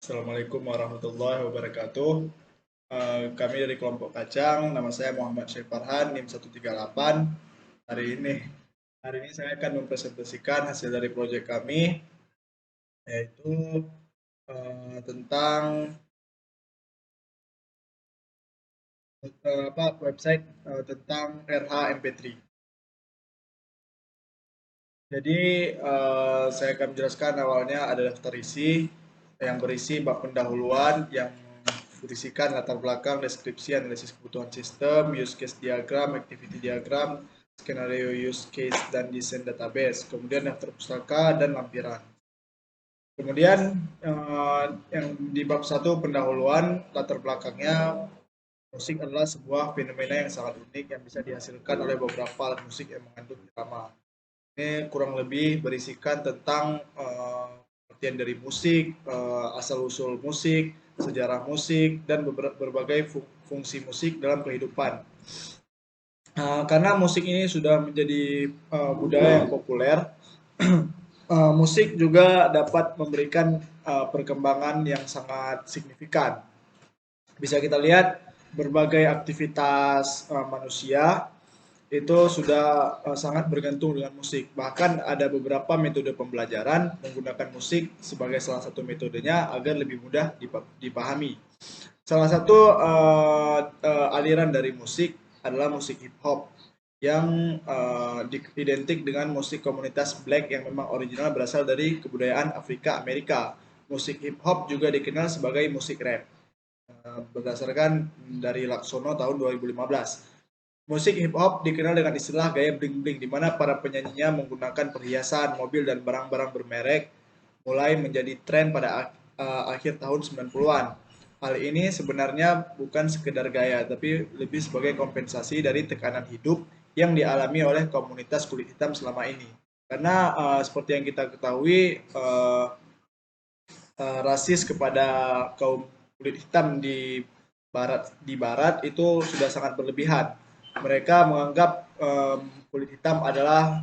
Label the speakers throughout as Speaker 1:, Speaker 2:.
Speaker 1: Assalamualaikum warahmatullahi wabarakatuh. Kami dari kelompok Kacang, nama saya Muhammad Syekh Farhan, NIM 138. Hari ini, hari ini saya akan mempresentasikan hasil dari proyek kami, yaitu tentang website tentang RH MP3. Jadi saya akan menjelaskan awalnya ada daftar isi yang berisi bab pendahuluan yang berisikan latar belakang, deskripsi, analisis kebutuhan sistem, use case diagram, activity diagram, skenario use case dan desain database, kemudian daftar pustaka dan lampiran. Kemudian yang di bab 1 pendahuluan latar belakangnya, musik adalah sebuah fenomena yang sangat unik yang bisa dihasilkan oleh beberapa alat musik yang mengandung irama. Ini kurang lebih berisikan tentang pengertian dari musik, asal-usul musik, sejarah musik, dan berbagai fungsi musik dalam kehidupan. Karena musik ini sudah menjadi budaya yang populer, musik juga dapat memberikan perkembangan yang sangat signifikan. Bisa kita lihat berbagai aktivitas manusia itu sudah sangat bergantung dengan musik. Bahkan ada beberapa metode pembelajaran menggunakan musik sebagai salah satu metodenya agar lebih mudah dipahami. Salah satu aliran dari musik adalah musik hip hop yang identik dengan musik komunitas Black yang memang original berasal dari kebudayaan Afrika Amerika. Musik hip hop juga dikenal sebagai musik rap berdasarkan dari Laksono tahun 2015. Musik hip hop dikenal dengan istilah gaya bling-bling, di mana para penyanyinya menggunakan perhiasan, mobil, dan barang-barang bermerek mulai menjadi tren pada akhir tahun 90-an. Hal ini sebenarnya bukan sekedar gaya, tapi lebih sebagai kompensasi dari tekanan hidup yang dialami oleh komunitas kulit hitam selama ini. Karena seperti yang kita ketahui, rasis kepada kaum kulit hitam di barat itu sudah sangat berlebihan. Mereka menganggap kulit hitam adalah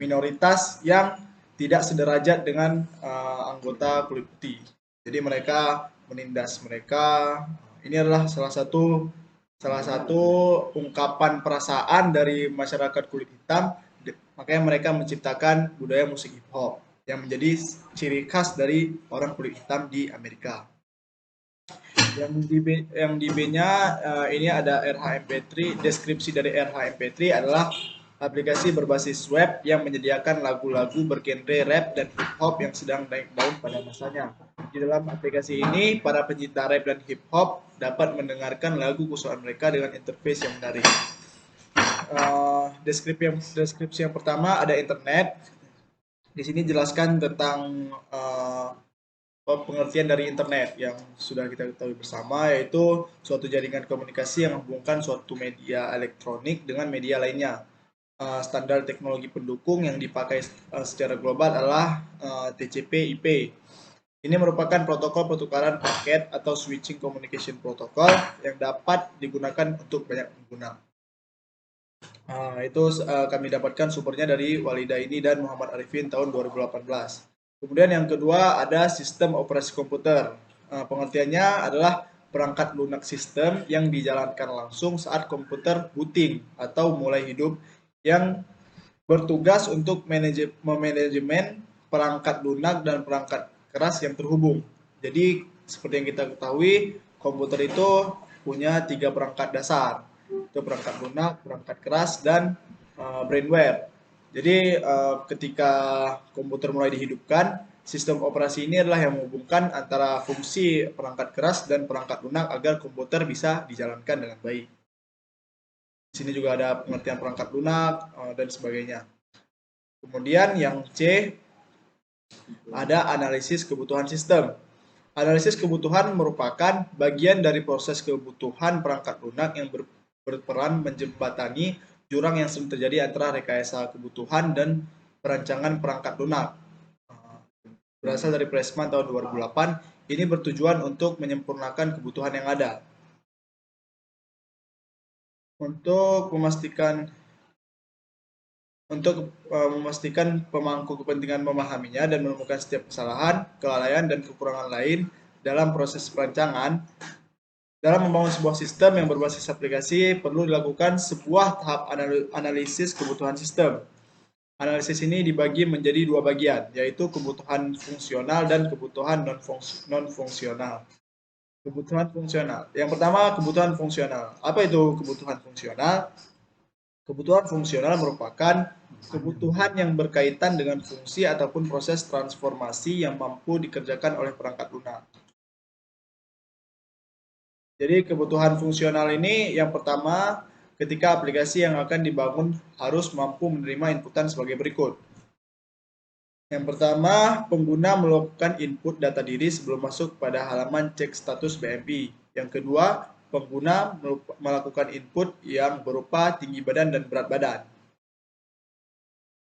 Speaker 1: minoritas yang tidak sederajat dengan anggota kulit putih. Jadi mereka menindas mereka. Ini adalah salah satu ungkapan perasaan dari masyarakat kulit hitam. Makanya mereka menciptakan budaya musik hip hop yang menjadi ciri khas dari orang kulit hitam di Amerika. Yang di B-nya ini ada RH MP3. Deskripsi dari RH MP3 adalah aplikasi berbasis web yang menyediakan lagu-lagu bergenre rap dan hip hop yang sedang naik daun pada masanya. Di dalam aplikasi ini, para pencinta rap dan hip hop dapat mendengarkan lagu kesukaan mereka dengan interface yang menarik. Deskripsi yang pertama ada internet. Di sini jelaskan tentang pengertian dari internet yang sudah kita ketahui bersama, yaitu suatu jaringan komunikasi yang menghubungkan suatu media elektronik dengan media lainnya. Standar teknologi pendukung yang dipakai secara global adalah TCP/IP. Ini merupakan protokol pertukaran paket atau switching communication protocol yang dapat digunakan untuk banyak pengguna. Itu kami dapatkan sumbernya dari Walidaini dan Muhammad Arifin tahun 2018. Kemudian yang kedua ada sistem operasi komputer. Pengertiannya adalah perangkat lunak sistem yang dijalankan langsung saat komputer booting atau mulai hidup, yang bertugas untuk memanajemen perangkat lunak dan perangkat keras yang terhubung. Jadi seperti yang kita ketahui, komputer itu punya 3 perangkat dasar. Itu perangkat lunak, perangkat keras, dan brainware. Jadi ketika komputer mulai dihidupkan, sistem operasi ini adalah yang menghubungkan antara fungsi perangkat keras dan perangkat lunak agar komputer bisa dijalankan dengan baik. Di sini juga ada pengertian perangkat lunak dan sebagainya. Kemudian yang C ada analisis kebutuhan sistem. Analisis kebutuhan merupakan bagian dari proses kebutuhan perangkat lunak yang berperan menjembatani jurang yang sering terjadi antara rekayasa kebutuhan dan perancangan perangkat lunak. Berasal dari Pressman tahun 2008, ini bertujuan untuk menyempurnakan kebutuhan yang ada. Untuk memastikan untuk memastikan pemangku kepentingan memahaminya dan menemukan setiap kesalahan, kelalaian, dan kekurangan lain dalam proses perancangan. Dalam membangun sebuah sistem yang berbasis aplikasi, perlu dilakukan sebuah tahap analisis kebutuhan sistem. Analisis ini dibagi menjadi dua bagian, yaitu kebutuhan fungsional dan kebutuhan non-fungsional. Kebutuhan fungsional. Yang pertama, kebutuhan fungsional. Apa itu kebutuhan fungsional? Kebutuhan fungsional merupakan kebutuhan yang berkaitan dengan fungsi ataupun proses transformasi yang mampu dikerjakan oleh perangkat lunak. Jadi kebutuhan fungsional ini yang pertama, ketika aplikasi yang akan dibangun harus mampu menerima inputan sebagai berikut. Yang pertama, pengguna melakukan input data diri sebelum masuk pada halaman cek status BMI. Yang kedua, pengguna melakukan input yang berupa tinggi badan dan berat badan.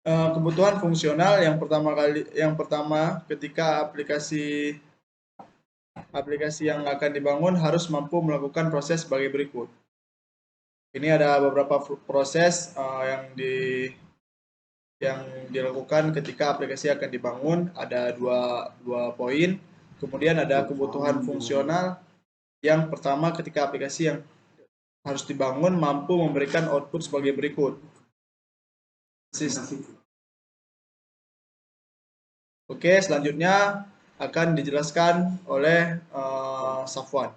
Speaker 1: Kebutuhan fungsional yang pertama ketika aplikasi yang akan dibangun harus mampu melakukan proses sebagai berikut. Ini ada beberapa proses yang dilakukan ketika aplikasi akan dibangun, ada dua poin. Kemudian ada kebutuhan fungsional yang pertama ketika aplikasi yang harus dibangun mampu memberikan output sebagai berikut. Oke, selanjutnya akan dijelaskan oleh Safwan.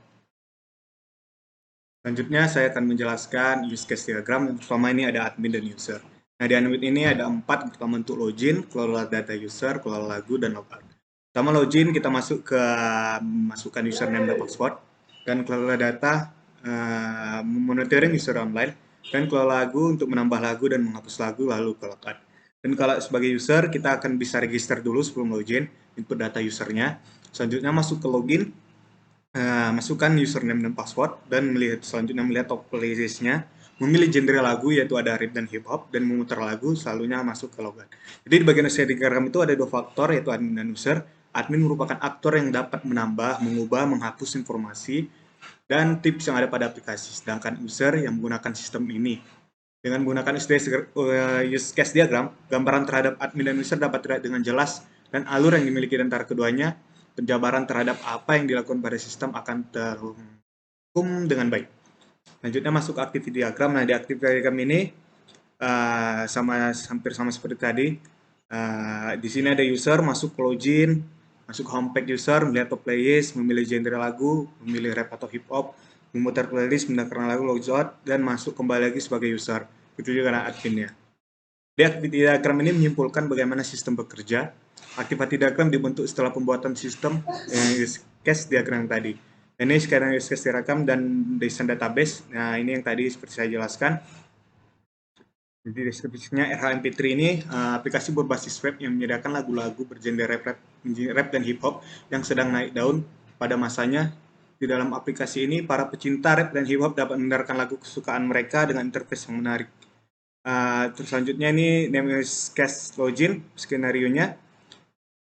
Speaker 2: Selanjutnya saya akan menjelaskan use case diagram. Yang pertama ini ada admin dan user. Nah, di admin ini ada 4. Pertama untuk login, kelola data user, kelola lagu, dan logout. Pertama login, kita masukkan username dan password, dan kelola data monitoring user online, dan kelola lagu untuk menambah lagu dan menghapus lagu, lalu ke logout. Dan kalau sebagai user, kita akan bisa register dulu sebelum login, input data usernya. Selanjutnya masuk ke login, masukkan username dan password, dan selanjutnya melihat top playlist-nya, memilih genre lagu yaitu ada rap dan hip hop, dan memutar lagu, selanjutnya masuk ke logout. Jadi di bagian diagram itu ada 2 faktor yaitu admin dan user. Admin merupakan aktor yang dapat menambah, mengubah, menghapus informasi dan tips yang ada pada aplikasi, sedangkan user yang menggunakan sistem ini. Dengan menggunakan use case diagram, gambaran terhadap admin dan user dapat terlihat dengan jelas, dan alur yang dimiliki antara keduanya, penjabaran terhadap apa yang dilakukan pada sistem akan terhukum dengan baik. Selanjutnya masuk ke activity diagram. Nah, di activity diagram ini hampir sama seperti tadi. Di sini ada user, masuk ke login, masuk homepage user, melihat top playlist, memilih genre lagu, memilih rap atau hip hop, memutar playlist, mendengarkan lagu, logout, dan masuk kembali lagi sebagai user. Itu juga karena adminnya. Di activity diagram ini menyimpulkan bagaimana sistem bekerja. Activity diagram dibentuk setelah pembuatan sistem use case diagram tadi. Ini sekarang use case diagram dan desain database. Nah, ini yang tadi seperti saya jelaskan. Jadi deskripsinya RHMP3 ini aplikasi berbasis web yang menyediakan lagu-lagu bergenre rap dan hip hop yang sedang naik daun pada masanya. Di dalam aplikasi ini, para pecinta rap dan hip hop dapat mendengarkan lagu kesukaan mereka dengan interface yang menarik. Terus selanjutnya ini name is case login, skenario-nya.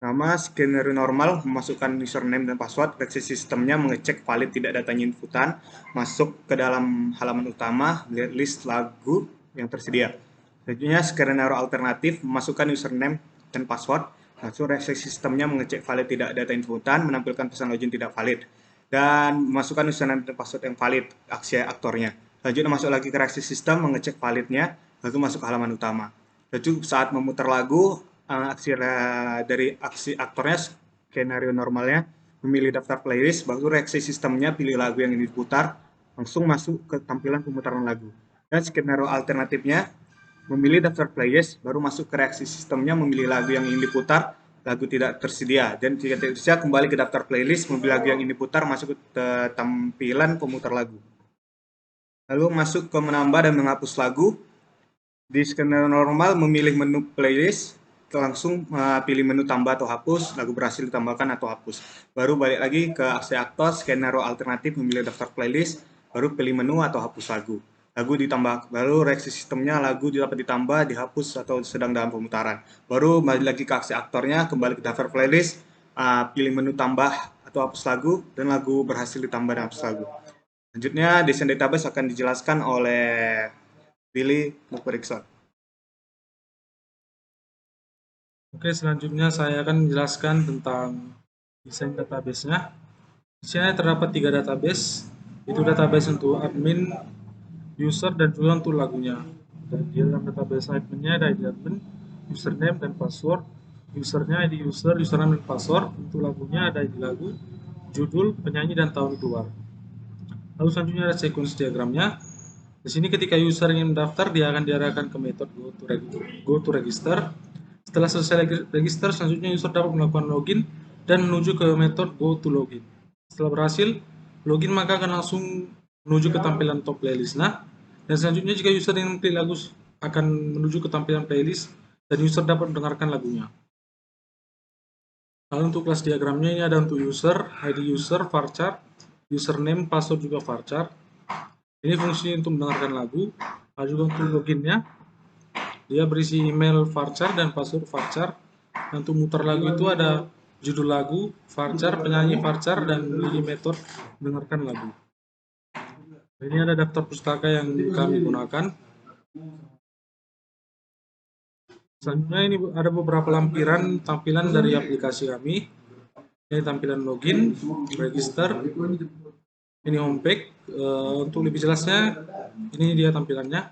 Speaker 2: Nama skenario normal, memasukkan username dan password, reaksi sistemnya mengecek valid tidak datanya inputan, masuk ke dalam halaman utama, lihat list lagu yang tersedia. Selanjutnya skenario alternatif, memasukkan username dan password, langsung reaksi sistemnya mengecek valid tidak data inputan, menampilkan pesan login tidak valid, dan memasukkan username dan password yang valid, aksi aktornya. Selanjutnya masuk lagi ke reaksi sistem, mengecek validnya, lalu masuk ke halaman utama. Lalu saat memutar lagu, dari aksi aktornya, skenario normalnya, memilih daftar playlist, baru reaksi sistemnya pilih lagu yang ingin diputar, langsung masuk ke tampilan pemutaran lagu. Dan skenario alternatifnya, memilih daftar playlist, baru masuk ke reaksi sistemnya, memilih lagu yang ingin diputar, lagu tidak tersedia. Dan jika tidak tersedia, kembali ke daftar playlist, memilih lagu yang ingin diputar, masuk ke tampilan pemutar lagu. Lalu masuk ke menambah dan menghapus lagu. Di skenario normal, memilih menu playlist, langsung pilih menu tambah atau hapus, lagu berhasil ditambahkan atau hapus. Baru balik lagi ke aksi aktor, skenario alternatif, memilih daftar playlist, baru pilih menu atau hapus lagu. Lagu ditambah, baru reaksi sistemnya lagu dapat ditambah, dihapus, atau sedang dalam pemutaran. Baru balik lagi ke aksi aktornya, kembali ke daftar playlist, pilih menu tambah atau hapus lagu, dan lagu berhasil ditambah dan hapus lagu. Selanjutnya, desain database akan dijelaskan oleh Billy Mukberikson.
Speaker 3: Oke, selanjutnya saya akan menjelaskan tentang desain database-nya. Di sini terdapat 3 database, itu database untuk admin, user, dan juga untuk lagunya. Dan di dalam database adminnya ada ID admin, username dan password. Usernya ID user, username dan password. Untuk lagunya ada ID lagu, judul, penyanyi, dan tahun keluar. Lalu selanjutnya ada sequence diagramnya. Di sini ketika user ingin mendaftar, dia akan diarahkan ke metode go to register. Setelah selesai register, selanjutnya user dapat melakukan login dan menuju ke metode go to login. Setelah berhasil login, maka akan langsung menuju ke tampilan top playlist. Nah, dan selanjutnya jika user ingin mengklik lagu, akan menuju ke tampilan playlist dan user dapat mendengarkan lagunya. Lalu untuk kelas diagramnya ini ada untuk user, ID user, varchar, username, password juga varchar. Ini fungsi untuk mendengarkan lagu. Ada juga untuk loginnya, dia berisi email varchar dan password varchar. Untuk mutar lagu itu ada judul lagu, varchar, penyanyi varchar, dan ini metode mendengarkan lagu. Ini ada daftar pustaka yang kami gunakan. Selanjutnya ini ada beberapa lampiran tampilan dari aplikasi kami. Ini tampilan login, register, ini homepage. Untuk lebih jelasnya, ini dia tampilannya.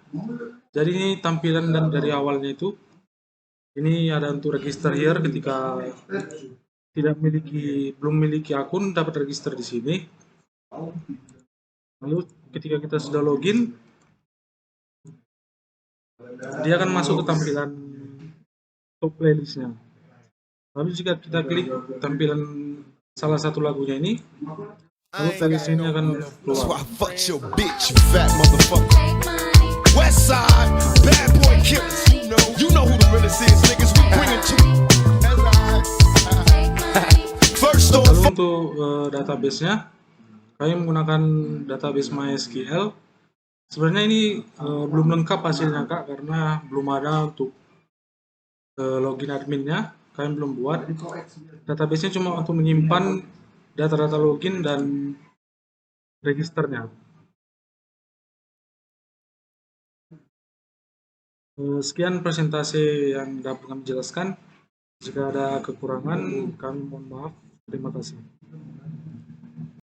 Speaker 3: Jadi ini tampilan dan dari awalnya itu. Ini ada untuk register here ketika belum memiliki akun, dapat register di sini. Lalu ketika kita sudah login, dia akan masuk ke tampilan top playlistnya. Lalu jika kita klik tampilan salah satu lagunya ini, lalu playlist ini akan keluar. Lalu untuk database-nya, kami menggunakan database MySQL. Sebenarnya ini belum lengkap hasilnya Kak, karena belum ada untuk login adminnya, kami belum buat. Database-nya cuma untuk menyimpan data-data login dan registernya. Sekian presentasi yang dapat kami jelaskan. Jika ada kekurangan, kami mohon maaf. Terima kasih.